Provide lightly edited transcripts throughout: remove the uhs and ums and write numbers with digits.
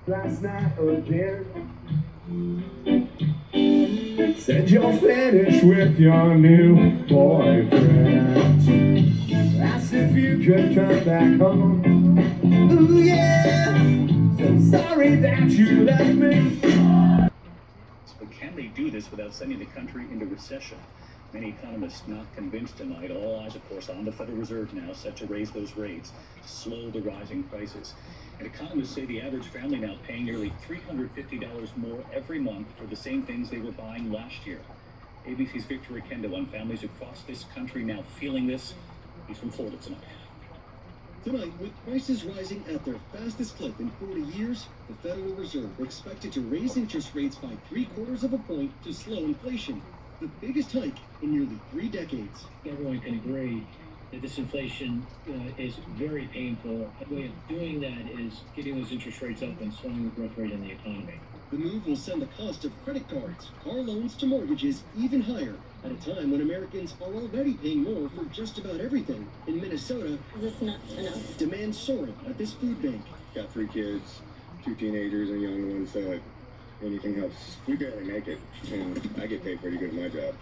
Last night again. Said you're finished with your new boyfriend. Asked if you could come back home. Ooh yeah. So sorry that you left me. But can they do this without sending the country into recession? Many economists not convinced tonight. All eyes, of course, on the Federal Reserve now, set to raise those rates to slow the rising prices. And economists say the average family now paying nearly $350 more every month for the same things they were buying last year. ABC's Victor Oquendo on families across this country now feeling this. He's from Florida tonight. Tonight, with prices rising at their fastest clip in 40 years, the Federal Reserve expected to raise interest rates by 3/4 of a point to slow inflation, the biggest hike in nearly 3 decades. Everyone can agree that this inflation is very painful. The way of doing that is getting those interest rates up and slowing the growth rate in the economy. The move will send the cost of credit cards, car loans to mortgages even higher at a time when Americans are already paying more for just about everything. In Minnesota, is this not enough? Demand soaring at this food bank. Got 3 kids, 2 teenagers and young ones, so anything helps. We barely make it, and I get paid pretty good at my job.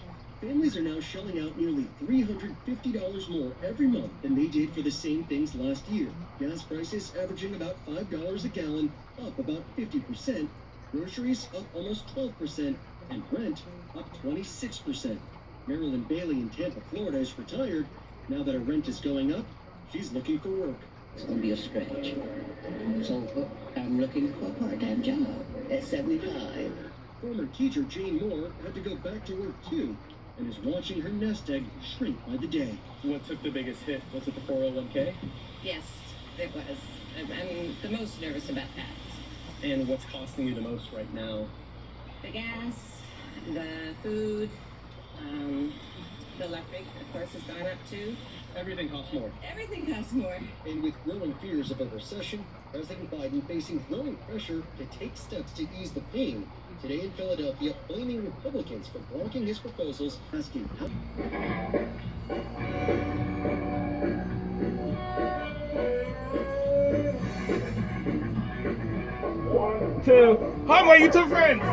Families are now shelling out nearly $350 more every month than they did for the same things last year. Gas prices averaging about $5 a gallon, up about 50%. Groceries up almost 12%, and rent up 26%. Marilyn Bailey in Tampa, Florida is retired. Now that her rent is going up, she's looking for work. It's going to be a stretch. So I'm looking for a part-time job at 75. Former teacher Jane Moore had to go back to work too, and is watching her nest egg shrink by the day. What took the biggest hit? Was it the 401k? Yes, it was. I'm the most nervous about that. And what's costing you the most right now? The gas, the food, the electric, of course, has gone up too. Everything costs more. Everything costs more. And with growing fears of a recession, President Biden facing growing pressure to take steps to ease the pain. Today in Philadelphia, blaming Republicans for blocking his proposals, asking how... 1, 2. Hi, my YouTube friends.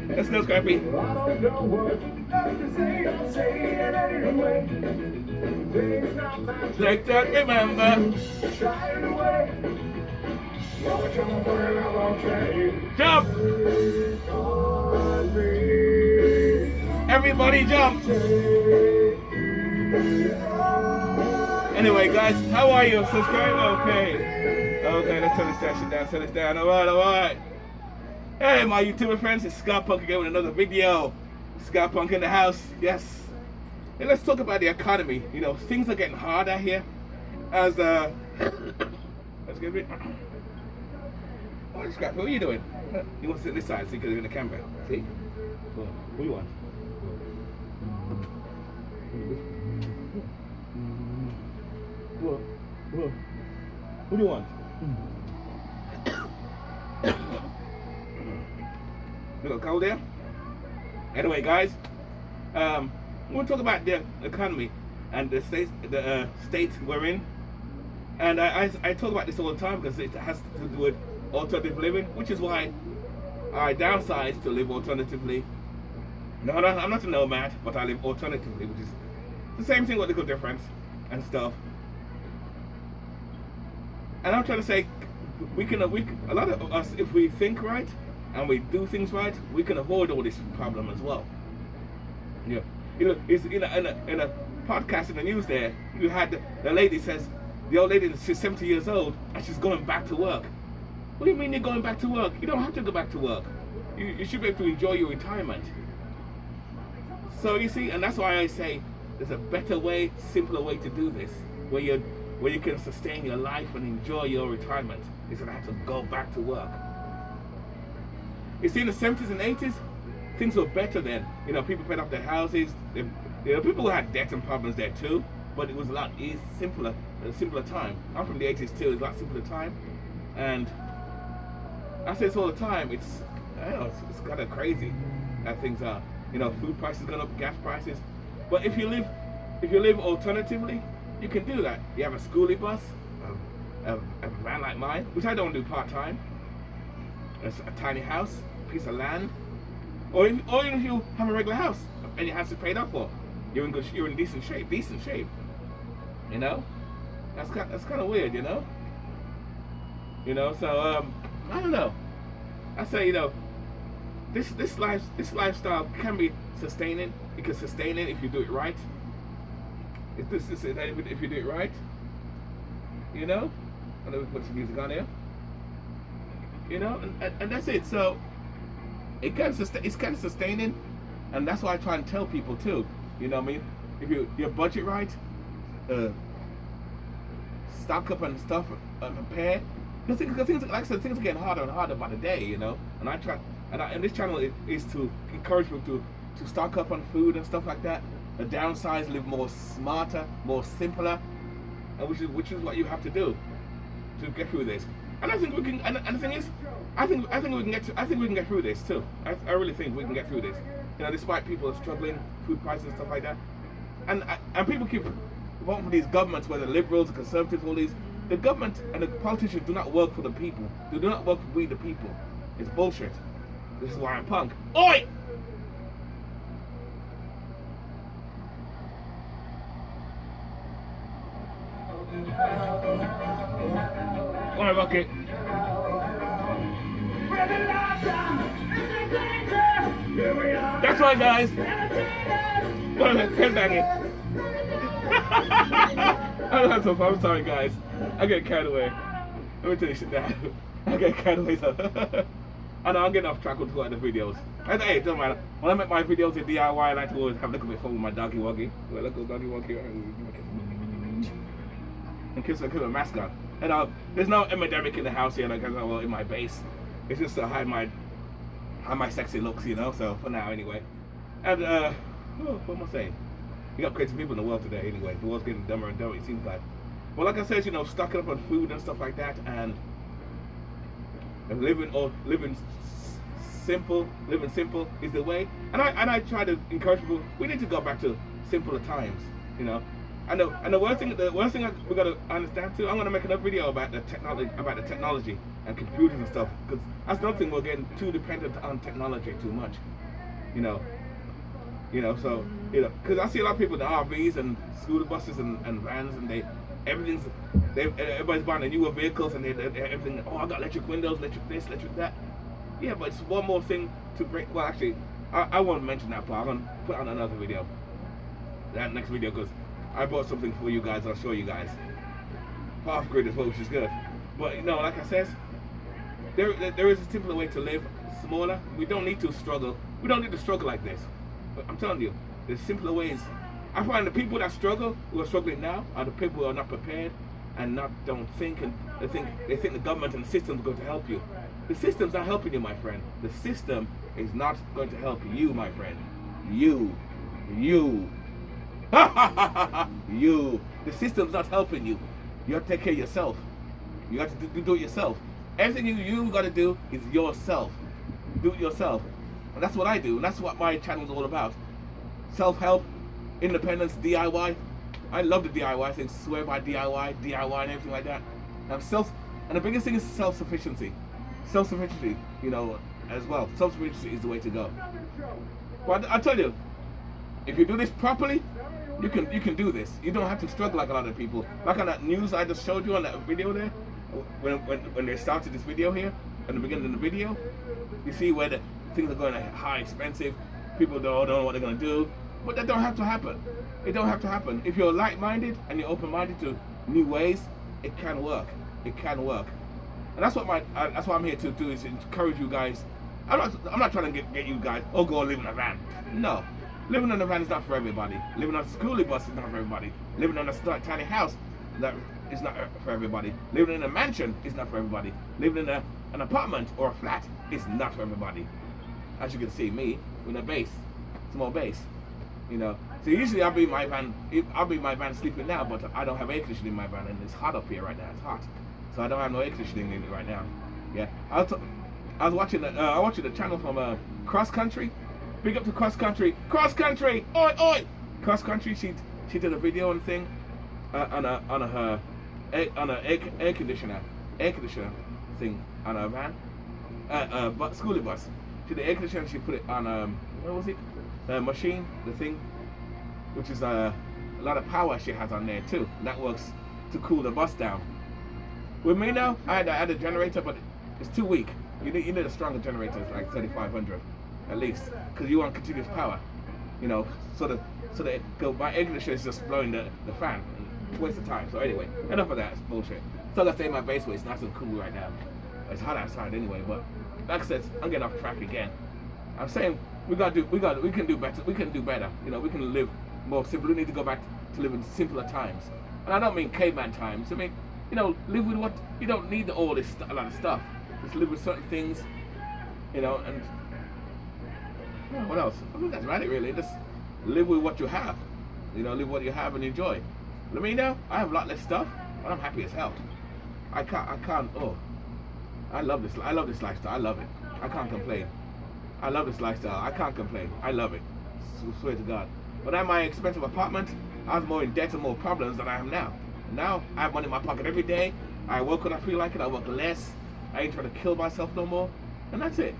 Let's go, Scrappy. I don't know what to say, I'll say it anyway. Like that, remember. Try it away. Jump! Everybody jump! Anyway, guys, how are you? Subscribe? Okay. Okay, let's turn this station down. Turn this down. Alright. Hey, my YouTuber friends, it's Scott Punk again with another video. Scott Punk in the house, yes. And let's talk about the economy. You know, things are getting harder here. As let's get it. Oh, Scott, what are you doing? You want to sit this side so you can look in the camera. See? What do you want? What do you want? Little cold there. Anyway, guys, we're going to talk about the economy and the states we're in. And I talk about this all the time because it has to do with alternative living, which is why I downsize to live alternatively. No, I'm not a nomad, but I live alternatively, which is the same thing with little difference and stuff. And I'm trying to say, a lot of us, if we think right and we do things right, we can avoid all this problem as well. Yeah, you know, it's in a podcast in the news there. You had the lady says, the old lady, she's 70 years old and she's going back to work. What do you mean you're going back to work? You don't have to go back to work. You should be able to enjoy your retirement. So you see, and that's why I say there's a better way, simpler way to do this, where you can sustain your life and enjoy your retirement instead of have to go back to work. You see, in the 70s and 80s, things were better then. You know, people paid off their houses. You know, people who had debt and problems there too, but it was a lot simpler, a simpler time. I'm from the 80s too. It's a lot simpler time, and I say this all the time. It's kind of crazy how things are. You know, food prices going up, gas prices. But if you live alternatively, you can do that. You have a schoolie bus, a van like mine, which I don't do part-time, a tiny house, a piece of land, or even if you have a regular house and your house is paid up for, you're in decent shape. You know, that's kind of weird, you know. So I don't know. I say, you know, this lifestyle can be sustaining. You can sustain it if you do it right. If you do it right, you know. I'm gonna put some music on here. You know, and that's it. So it's kind of sustaining, and that's why I try and tell people too. You know what I mean? If your budget right, stock up and stuff, prepare. Because things, like I said, things are getting harder and harder by the day. You know, and I try, and this channel is to encourage people to stock up on food and stuff like that. Downsize, live more smarter, more simpler, and which is what you have to do to get through this. And I think we can. And the thing is, I think we can get through this too. I really think we can get through this. You know, despite people struggling, food prices and stuff like that, and people keep voting for these governments, whether liberals, conservatives, all these. The government and the politicians do not work for the people. They do not work for we the people. It's bullshit. This is why I'm punk. Oi! Alright, bucket. That's right, guys. Head banging. I'm sorry, guys. I get carried away. Let me tell you shit now. I get carried away. So I know I'm getting off track with the videos. And hey, it doesn't matter. When I make my videos in DIY, I like to always have a little bit of fun with my doggy woggy. Look at doggy woggy. And kiss my mascot. And there's no epidemic in the house here, like well, in my base. It's just to hide my sexy looks, you know. So for now, anyway. And what am I saying? You got crazy people in the world today, anyway. The world's getting dumber and dumber, it seems like. Well, like I said, you know, stocking up on food and stuff like that, and living simple is the way. And I try to encourage people. We need to go back to simpler times, you know. And the worst thing we gotta understand too. I'm gonna make another video about the technology and computers and stuff, because that's another thing. We're getting too dependent on technology too much, you know. So because I see a lot of people in the RVs and school buses and vans, and everybody's buying the newer vehicles, and everything. Oh, I got electric windows, electric this, electric that. Yeah, but it's one more thing to bring. Well, actually, I won't mention that part. I'm gonna put on another video, that next video, because I bought something for you guys. I'll show you guys. Off grid as well, which is good. But you know, like I said, there is a simpler way to live, smaller. We don't need to struggle. We don't need to struggle like this. But I'm telling you, there's simpler ways. I find the people that struggle, who are struggling now, are the people who are not prepared and don't think, and they think the government and the system is going to help you. The system's not helping you, my friend. The system is not going to help you, my friend. You. You. The system's not helping you. You have to take care of yourself. You have to do it yourself. Everything you got to do is yourself. Do it yourself. And that's what I do. And that's what my channel is all about. Self-help, independence, DIY. I love the DIY things. Swear by DIY and everything like that. And the biggest thing is self-sufficiency. Self-sufficiency, you know, as well. Self-sufficiency is the way to go. But I tell you, if you do this properly, you can do this. You don't have to struggle like a lot of people. Like on that news I just showed you on that video there, when they started this video here, at the beginning of the video, you see where the things are going high, expensive. People don't know what they're going to do. But that don't have to happen. It don't have to happen. If you're light-minded and you're open-minded to new ways, it can work. It can work. And that's what I'm here to do, is encourage you guys. I'm not trying to get you guys, oh, go live in a van. No. Living in a van is not for everybody. Living on a schoolie bus is not for everybody. Living on a tiny house is not for everybody. Living in a mansion is not for everybody. Living in an apartment or a flat is not for everybody. As you can see, me with a base, small base, you know. So usually I'll be in my van sleeping now, but I don't have air conditioning in my van, and it's hot up here right now. It's hot, so I don't have no air conditioning in it right now. Yeah, I was watching the channel from Cross Country. Big up to Cross Country. Cross Country! Oi, oi! Cross Country, she did a video and thing on her air conditioner thing on her van. Schoolie bus. She did the air conditioner and she put it on what was it? The machine, the thing, which is a lot of power she has on there too. And that works to cool the bus down. With me now, I had a generator, but it's too weak. You need a stronger generator, like 3500 at least, because you want continuous power. You know, so that my air conditioner is just blowing the fan. It's a waste of time. So anyway, enough of that. It's bullshit. So let's stay in my basement. It's nice and cool right now. It's hot outside anyway, but like I said, I'm getting off track again. I'm saying we can do better. We can do better. You know, we can live more simple. We need to go back to live in simpler times. And I don't mean caveman times. I mean, you know, live with what you don't need all this a lot of stuff. Just live with certain things, you know, and what else? I think that's about it really. Just live with what you have. You know, live what you have and enjoy. Let me know. I have a lot less stuff, but I'm happy as hell. I can't. Oh, I love this lifestyle. I love it. I can't complain. I love this lifestyle. I can't complain. I love it. Swear to God. But at my expensive apartment, I was more in debt and more problems than I am now. Now I have money in my pocket every day. I work when I feel like it. I work less. I ain't trying to kill myself no more. And that's it.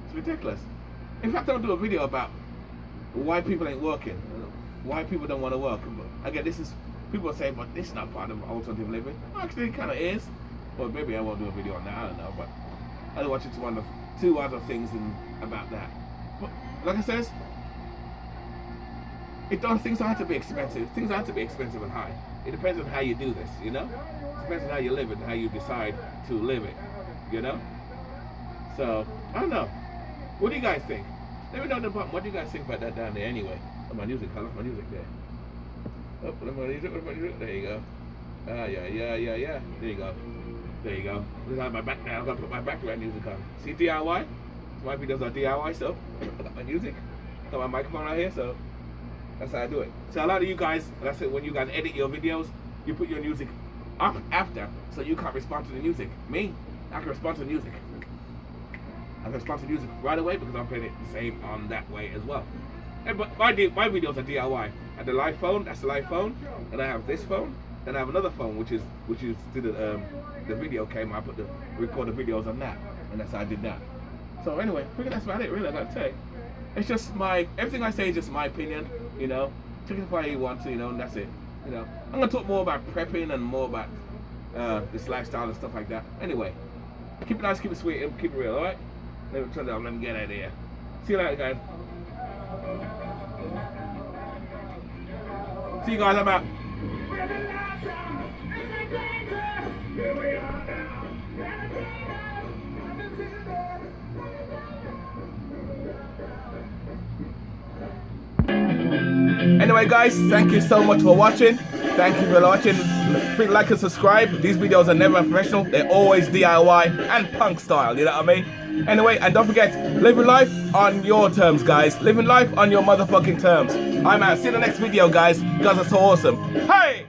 It's ridiculous. In fact, I'll do a video about why people ain't working. Why people don't want to work. Again, this is, people say, but this is not part of alternative living. Well, actually, it kind of is. Well, maybe I won't do a video on that. I don't know. But I'll watch it to one of two other things about that. But like I said, things don't have to be expensive. Things don't have to be expensive and high. It depends on how you do this, you know? It depends on how you live it and how you decide to live it, you know? So, I don't know. What do you guys think? Let me know in the bottom. What do you guys think about that down there anyway? Oh, my music, I left my music there. Oh, my music, there you go. Yeah. There you go. There you go. This is my back now. I've got to put my background music on. See DIY? My videos are DIY, so I got my music. Got my microphone out here, so that's how I do it. So a lot of you guys, that's it, when you guys edit your videos, you put your music up after, so you can't respond to the music. Me, I can respond to the music. I can respond to the music right away because I'm playing it the same on that way as well. And but my videos are DIY. I have the live phone, that's the live phone, and I have this phone, and I have another phone which is the video came. I record the videos on that, and that's how I did that. So anyway, I think that's about it really. I gotta say, it's just everything I say is just my opinion. You know, take it how you want to, you know, and that's it. You know, I'm gonna talk more about prepping and more about this lifestyle and stuff like that. Anyway, keep it nice, keep it sweet, and keep it real, alright? Let me turn it on, let me get out of here. See you later, guys. See you guys, I'm out. Anyway guys, thank you so much for watching. Thank you for watching. Please like and subscribe. These videos are never professional. They're always DIY and punk style, you know what I mean? Anyway, and don't forget, living life on your terms, guys. Living life on your motherfucking terms. I'm out. See you in the next video, guys. You guys are so awesome. Hey!